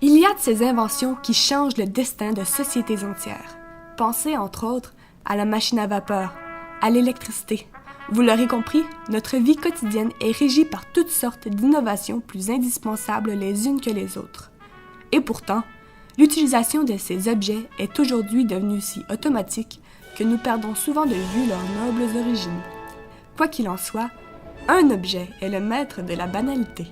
Il y a de ces inventions qui changent le destin de sociétés entières. Pensez entre autres à la machine à vapeur, à l'électricité. Vous l'aurez compris, notre vie quotidienne est régie par toutes sortes d'innovations plus indispensables les unes que les autres. Et pourtant, l'utilisation de ces objets est aujourd'hui devenue si automatique que nous perdons souvent de vue leurs nobles origines. Quoi qu'il en soit, un objet est le maître de la banalité.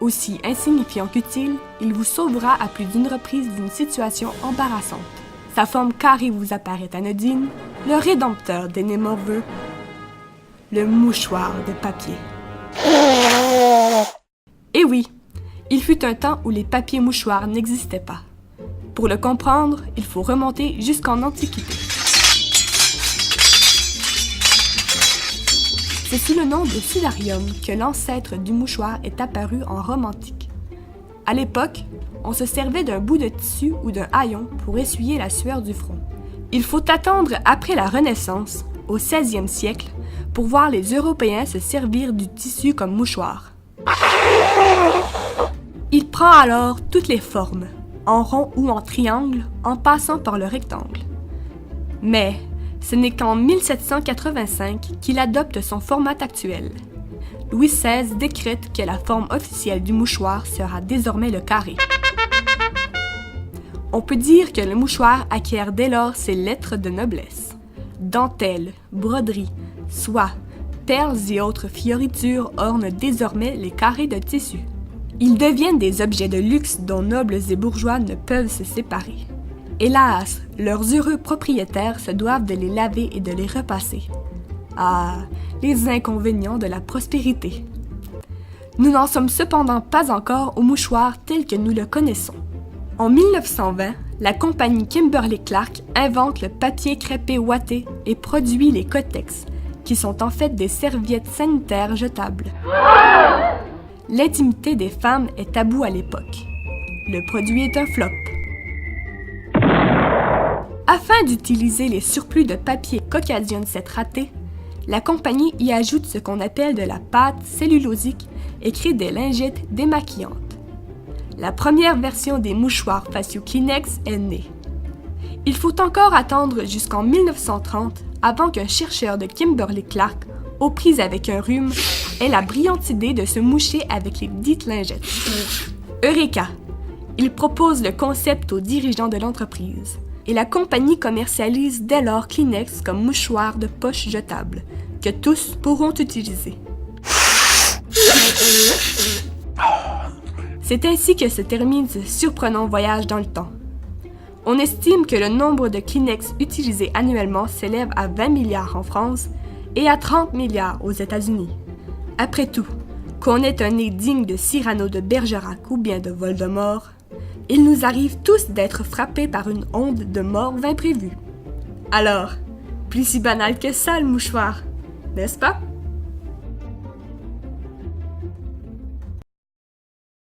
Aussi insignifiant qu'utile, il vous sauvera à plus d'une reprise d'une situation embarrassante. Sa forme carrée vous apparaît anodine, le rédempteur des nez morveux, le mouchoir de papier. Et oui, il fut un temps où les papiers mouchoirs n'existaient pas. Pour le comprendre, il faut remonter jusqu'en Antiquité. C'est sous le nom de silarium que l'ancêtre du mouchoir est apparu en Rome antique. À l'époque, on se servait d'un bout de tissu ou d'un haillon pour essuyer la sueur du front. Il faut attendre après la Renaissance, au 16e siècle, pour voir les Européens se servir du tissu comme mouchoir. Il prend alors toutes les formes, en rond ou en triangle, en passant par le rectangle. Mais ce n'est qu'en 1785 qu'il adopte son format actuel. Louis XVI décrète que la forme officielle du mouchoir sera désormais le carré. On peut dire que le mouchoir acquiert dès lors ses lettres de noblesse. Dentelles, broderies, soie, perles et autres fioritures ornent désormais les carrés de tissu. Ils deviennent des objets de luxe dont nobles et bourgeois ne peuvent se séparer. Hélas, leurs heureux propriétaires se doivent de les laver et de les repasser. Ah, les inconvénients de la prospérité. Nous n'en sommes cependant pas encore au mouchoir tel que nous le connaissons. En 1920, la compagnie Kimberly-Clark invente le papier crêpé ouaté et produit les Kotex, qui sont en fait des serviettes sanitaires jetables. L'intimité des femmes est tabou à l'époque. Le produit est un flop. Afin d'utiliser les surplus de papier qu'occasionne cette ratée, la compagnie y ajoute ce qu'on appelle de la pâte cellulosique et crée des lingettes démaquillantes. La première version des mouchoirs faciaux Kleenex est née. Il faut encore attendre jusqu'en 1930 avant qu'un chercheur de Kimberly-Clark, aux prises avec un rhume, ait la brillante idée de se moucher avec les dites lingettes. Eureka! Il propose le concept aux dirigeants de l'entreprise. Et la compagnie commercialise dès lors Kleenex comme mouchoir de poche jetable, que tous pourront utiliser. C'est ainsi que se termine ce surprenant voyage dans le temps. On estime que le nombre de Kleenex utilisés annuellement s'élève à 20 milliards en France et à 30 milliards aux États-Unis. Après tout, qu'on ait un nez digne de Cyrano de Bergerac ou bien de Voldemort, il nous arrive tous d'être frappés par une onde de morts imprévue. Alors, plus si banal que ça le mouchoir, n'est-ce pas?